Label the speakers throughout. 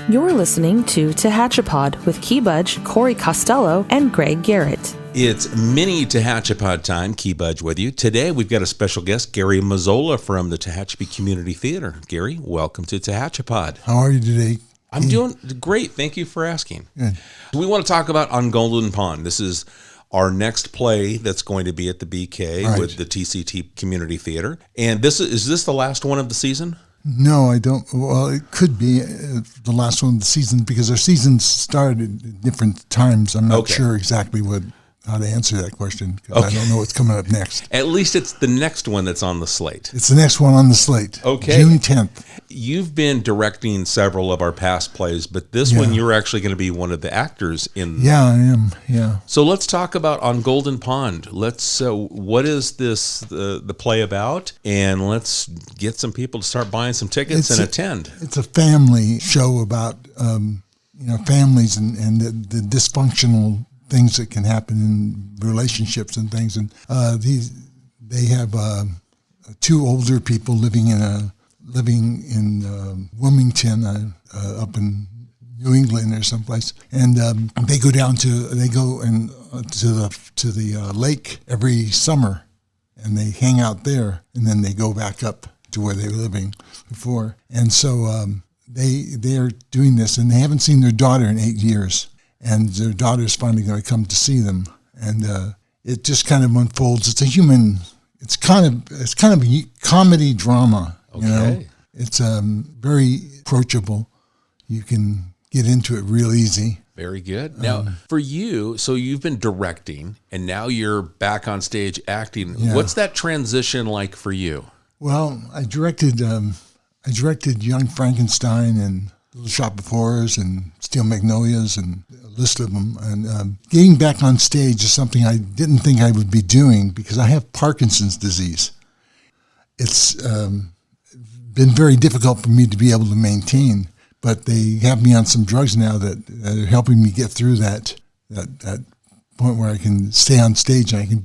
Speaker 1: You're listening to Tehachapi with Key Budge, Corey Costello, and Greg Garrett.
Speaker 2: It's mini Tehachapi time. Key Budge with you. Today we've got a special guest, Gary Mazzola from the Tehachapi Community Theater. Gary, welcome to Tehachapi.
Speaker 3: How are you today?
Speaker 2: I'm doing great. Thank you for asking.
Speaker 3: Good.
Speaker 2: We want to talk about On Golden Pond. This is our next play that's going to be at the BK with the TCT Community Theater. And is this the last one of the season?
Speaker 3: No, I don't. Well, it could be the last one of the season because our seasons started at different times. I'm not sure exactly how to answer that question because I don't know what's coming up next.
Speaker 2: At least it's the next one that's on the slate.
Speaker 3: It's the next one on the slate.
Speaker 2: Okay.
Speaker 3: June 10th.
Speaker 2: You've been directing several of our past plays, but this one you're actually going to be one of the actors in.
Speaker 3: Yeah, I am. Yeah.
Speaker 2: So let's talk about On Golden Pond. What is this the play about? And let's get some people to start buying some tickets and attend. It's
Speaker 3: a family show about families and the dysfunctional things that can happen in relationships and things. And they have two older people living in Wilmington, up in New England or someplace, and they go to the lake every summer, and they hang out there, and then they go back up to where they were living before. And so they are doing this, and they haven't seen their daughter in 8 years. And their daughter's finally going to come to see them, and it just kind of unfolds. It's kind of a comedy drama.
Speaker 2: Okay.
Speaker 3: You know, it's very approachable. You can get into it real easy.
Speaker 2: Very good. Now, for you, so you've been directing, and now you're back on stage acting. Yeah. What's that transition like for you?
Speaker 3: Well, I directed Young Frankenstein and Little Shop of Horrors and Steel Magnolias and a list of them. And getting back on stage is something I didn't think I would be doing because I have Parkinson's disease. It's been very difficult for me to be able to maintain, but they have me on some drugs now that are helping me get through that point where I can stay on stage and I can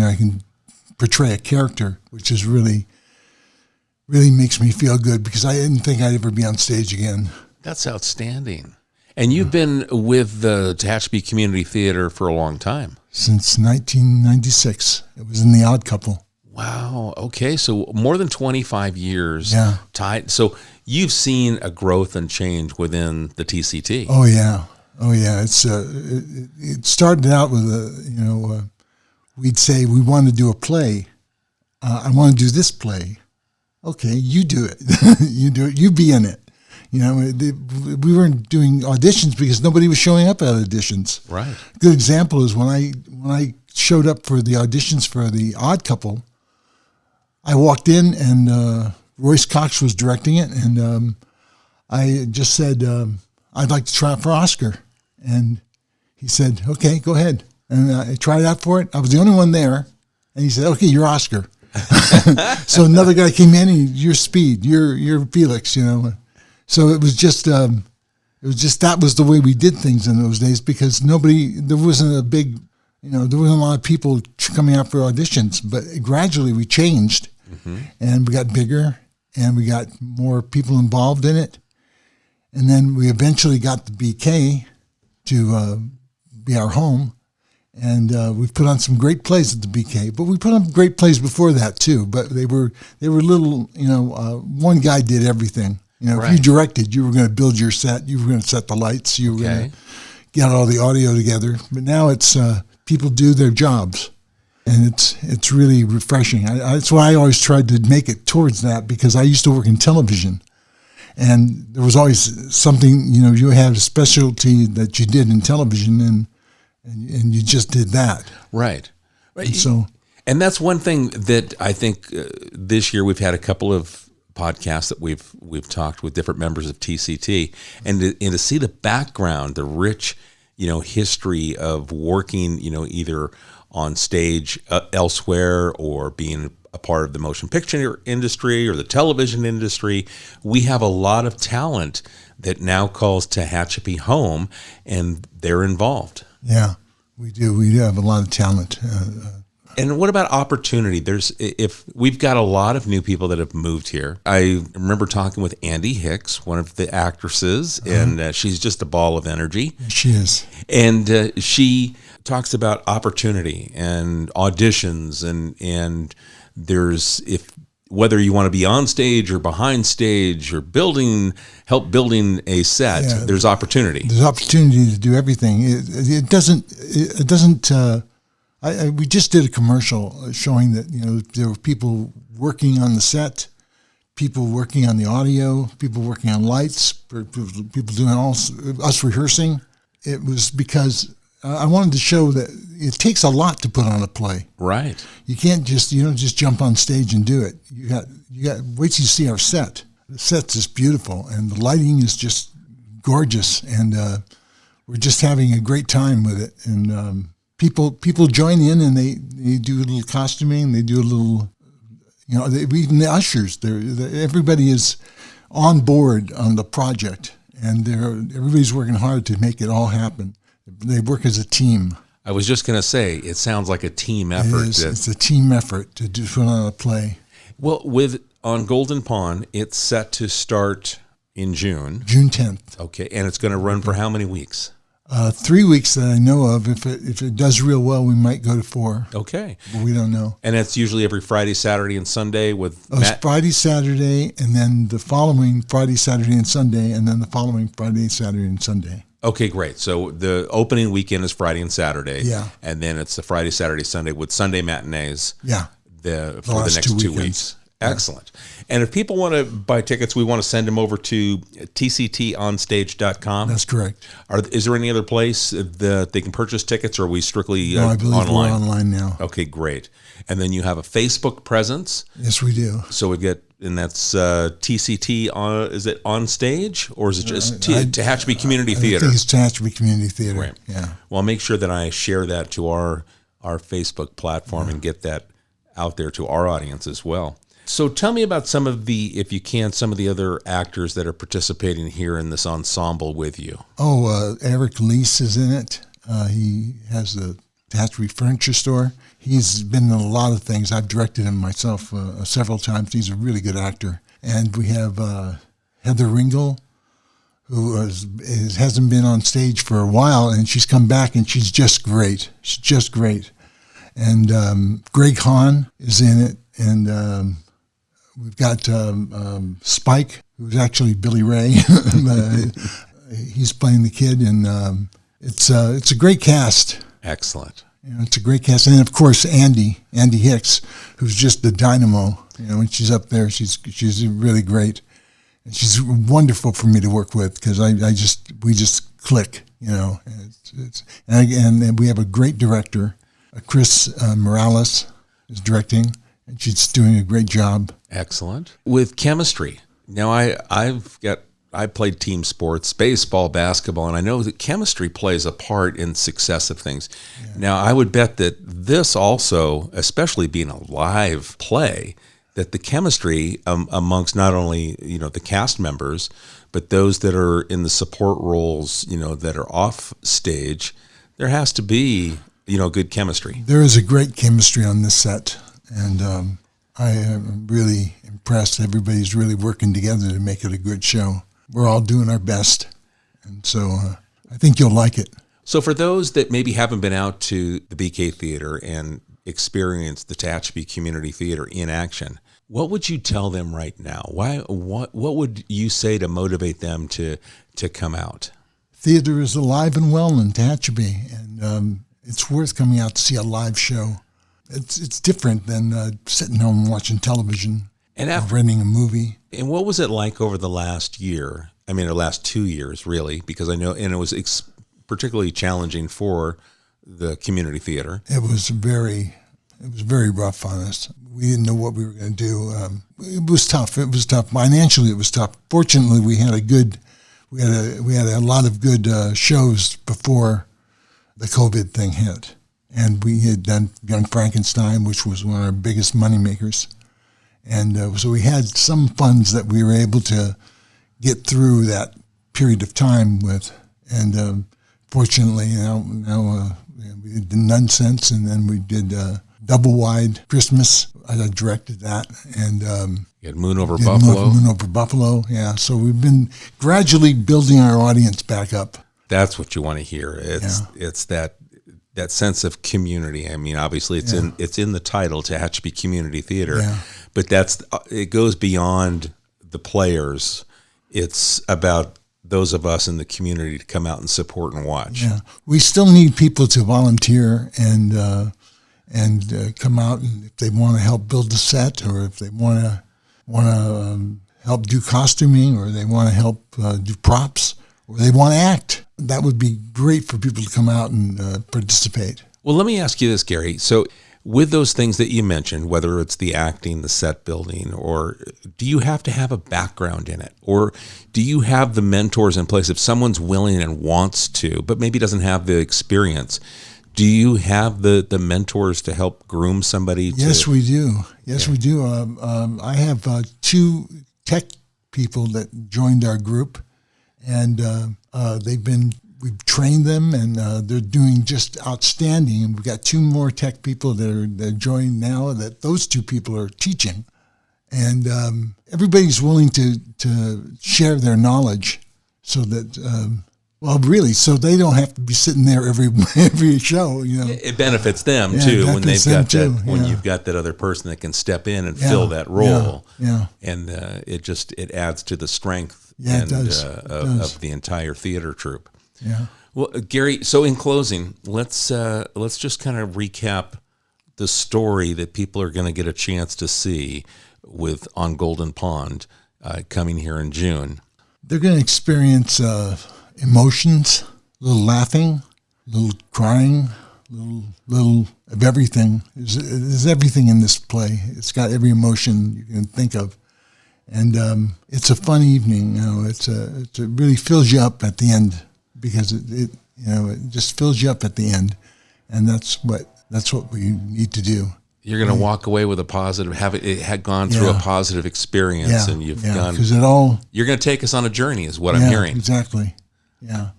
Speaker 3: I can portray a character, which is really makes me feel good because I didn't think I'd ever be on stage again.
Speaker 2: That's outstanding. And you've been with the Tehachapi Community Theater for a long time.
Speaker 3: Since 1996. It was in The Odd Couple. Wow.
Speaker 2: Okay. So more than 25 years.
Speaker 3: Yeah.
Speaker 2: So you've seen a growth and change within the TCT.
Speaker 3: Oh, yeah. It's it started out with we'd say we want to do a play. I want to do this play. Okay, you do it. You do it. You be in it. We weren't doing auditions because nobody was showing up at auditions.
Speaker 2: Right.
Speaker 3: A good example is when I showed up for the auditions for The Odd Couple, I walked in and Royce Cox was directing it, and I just said, I'd like to try out for Oscar. And he said, okay, go ahead. And I tried out for it. I was the only one there. And he said, okay, you're Oscar. So another guy came in and you're Speed, you're Felix, So it was just that was the way we did things in those days because there wasn't a big, there wasn't a lot of people coming out for auditions, but gradually we changed and we got bigger and we got more people involved in it. And then we eventually got the BK to be our home. And we've put on some great plays at the BK, but we put on great plays before that too. But they were little, one guy did everything. If you directed, you were going to build your set, you were going to set the lights, you were going to get all the audio together. But now it's people do their jobs, and it's really refreshing. That's why I always tried to make it towards that because I used to work in television, and there was always something you had a specialty that you did in television and you just did that.
Speaker 2: Right.
Speaker 3: And
Speaker 2: that's one thing that I think this year we've had a couple of podcasts that we've talked with different members of TCT, and to see the background, the rich, history of working, either on stage elsewhere or being a part of the motion picture industry or the television industry. We have a lot of talent that now calls Tehachapi home, and they're involved.
Speaker 3: Yeah, we do. We do have a lot of talent.
Speaker 2: And what about opportunity? If we've got a lot of new people that have moved here. I remember talking with Andy Hicks, one of the actresses, and she's just a ball of energy.
Speaker 3: She is.
Speaker 2: And she talks about opportunity and auditions, and there's whether you want to be on stage or behind stage or help building a set, there's opportunity.
Speaker 3: There's opportunity to do everything. It doesn't. We just did a commercial showing that there were people working on the set, people working on the audio, people working on lights, people doing us rehearsing. It was because I wanted to show that it takes a lot to put on a play.
Speaker 2: Right.
Speaker 3: You can't you don't just jump on stage and do it. You got wait till you see our set. The set's just beautiful, and the lighting is just gorgeous, and we're just having a great time with it. And people join in, and they do a little costuming. They do a little, even the ushers. Everybody is on board on the project, and everybody's working hard to make it all happen. They work as a team.
Speaker 2: I was just going to say, it sounds like a team effort.
Speaker 3: It's a team effort to put on a play.
Speaker 2: Well, on Golden Pond, it's set to start in June.
Speaker 3: June 10th.
Speaker 2: Okay, and it's going to run for how many weeks?
Speaker 3: 3 weeks that I know of. If it does real well, we might go to 4.
Speaker 2: Okay.
Speaker 3: But we don't know.
Speaker 2: And it's usually every Friday, Saturday, and Sunday with
Speaker 3: It's Friday, Saturday, and then the following Friday, Saturday, and Sunday, and then the following Friday, Saturday, and Sunday.
Speaker 2: Okay, great. So the opening weekend is Friday and Saturday.
Speaker 3: Yeah.
Speaker 2: And then it's the Friday, Saturday, Sunday with Sunday matinees.
Speaker 3: Yeah.
Speaker 2: For the next 2 weeks. Excellent. And if people want to buy tickets, we want to send them over to tctonstage.com.
Speaker 3: That's correct.
Speaker 2: Is there any other place that they can purchase tickets, or are we strictly
Speaker 3: No, I believe
Speaker 2: online?
Speaker 3: we're online now.
Speaker 2: Okay, great. And then you have a Facebook presence.
Speaker 3: Yes, we do.
Speaker 2: So and that's TCT is it on stage, or is it just Tehachapi Community Theater?
Speaker 3: I think it's Tehachapi Community Theater.
Speaker 2: Right.
Speaker 3: Yeah.
Speaker 2: Well, I'll make sure that I share that to our Facebook platform and get that out there to our audience as well. So tell me about some of the other actors that are participating here in this ensemble with you.
Speaker 3: Eric Lease is in it. He has the Tehachapi Furniture Store. He's been in a lot of things. I've directed him myself several times. He's a really good actor. And we have Heather Ringel, who hasn't been on stage for a while, and she's come back, and she's just great. She's just great. And Greg Hahn is in it, and we've got Spike, who's actually Billy Ray. He's playing the kid, and it's a great cast.
Speaker 2: Excellent.
Speaker 3: It's a great cast, and of course Andy Hicks, who's just the dynamo. When she's up there, she's really great, and she's wonderful for me to work with because we just click. And we have a great director, Chris Morales, is directing. And she's doing a great job.
Speaker 2: Excellent. With chemistry. Now, I played team sports, baseball, basketball, and I know that chemistry plays a part in success of things. Yeah. Now, I would bet that this also, especially being a live play, that the chemistry amongst not only the cast members, but those that are in the support roles, that are off stage, there has to be good chemistry.
Speaker 3: There is a great chemistry on this set. And I am really impressed. Everybody's really working together to make it a good show. We're all doing our best. And so I think you'll like it.
Speaker 2: So for those that maybe haven't been out to the BK Theater and experienced the Tehachapi Community Theater in action, what would you tell them right now? What would you say to motivate them to come out? Theater
Speaker 3: is alive and well in Tehachapi, and it's worth coming out to see a live show. It's different than sitting home and watching television or renting a movie.
Speaker 2: And what was it like over the last year? I mean, the last 2 years, really, because I know, and it was particularly challenging for the community theater.
Speaker 3: It was very rough on us. We didn't know what we were going to do. It was tough. Financially, it was tough. Fortunately, we had a lot of good shows before the COVID thing hit. And we had done Young Frankenstein, which was one of our biggest moneymakers. And so we had some funds that we were able to get through that period of time with. And fortunately, now we did Nonsense, and then we did double-wide Christmas. I directed that. And
Speaker 2: you had Moon Over Buffalo.
Speaker 3: Moon Over Buffalo, yeah. So we've been gradually building our audience back up.
Speaker 2: That's what you want to hear. It's that sense of community. I mean, obviously it's in the title, Tehachapi Community Theater, but it goes beyond the players. It's about those of us in the community to come out and support and watch.
Speaker 3: Yeah, we still need people to volunteer and come out, and if they want to help build the set, or if they want to help do costuming, or they want to help do props, or they want to act. That would be great for people to come out and participate.
Speaker 2: Well, let me ask you this, Gary. So with those things that you mentioned, whether it's the acting, the set building, or do you have to have a background in it? Or do you have the mentors in place if someone's willing and wants to, but maybe doesn't have the experience? Do you have the mentors to help groom somebody?
Speaker 3: Yes, we do. Yes, we do. I have 2 tech people that joined our group, and we've trained them, and they're doing just outstanding. And we've got 2 more tech people that joined now. That those 2 people are teaching, and everybody's willing to share their knowledge, so that. So they don't have to be sitting there every show.
Speaker 2: It benefits them too when they've got that. When you've got that other person that can step in and fill that role. And it adds to the strength of the entire theater troupe.
Speaker 3: Yeah.
Speaker 2: Well, Gary. So in closing, let's just kind of recap the story that people are going to get a chance to see with On Golden Pond coming here in June.
Speaker 3: They're going to experience emotions, a little laughing, a little crying, little of everything. There's everything in this play. It's got every emotion you can think of, and it's a fun evening. It really fills you up at the end, because it just fills you up at the end, and that's what we need to do.
Speaker 2: You're going to walk away with a positive, it had gone through a positive experience, and you've gone.
Speaker 3: Because
Speaker 2: you're going to take us on a journey, is what I'm hearing.
Speaker 3: Exactly. Yeah.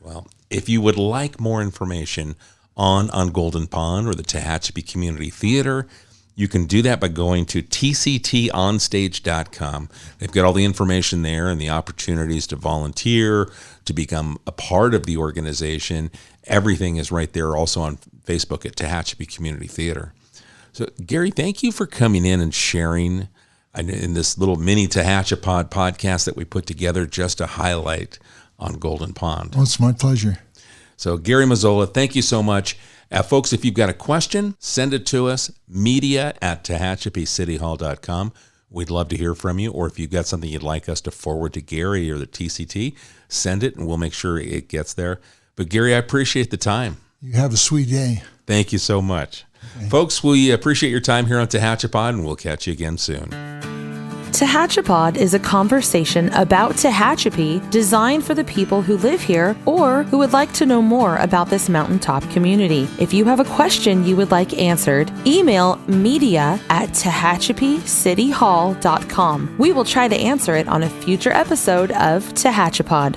Speaker 2: Well, if you would like more information on Golden Pond or the Tehachapi Community Theater, you can do that by going to tctonstage.com. They've got all the information there and the opportunities to volunteer, to become a part of the organization. Everything is right there, also on Facebook at Tehachapi Community Theater. So, Gary, thank you for coming in and sharing in this little mini Tehachapod podcast that we put together just to highlight On Golden Pond.
Speaker 3: Oh, it's my pleasure.
Speaker 2: So, Gary Mazzola, thank you so much. Folks, if you've got a question, send it to us, media@tehachapicityhall.com. We'd love to hear from you. Or if you've got something you'd like us to forward to Gary or the TCT, send it and we'll make sure it gets there. But, Gary, I appreciate the time.
Speaker 3: You have a sweet day.
Speaker 2: Thank you so much. Okay. Folks, we appreciate your time here on Tehachapod, and we'll catch you again soon.
Speaker 1: Tehachapod is a conversation about Tehachapi designed for the people who live here or who would like to know more about this mountaintop community. If you have a question you would like answered, email media@tehachapicityhall.com. We will try to answer it on a future episode of Tehachapod.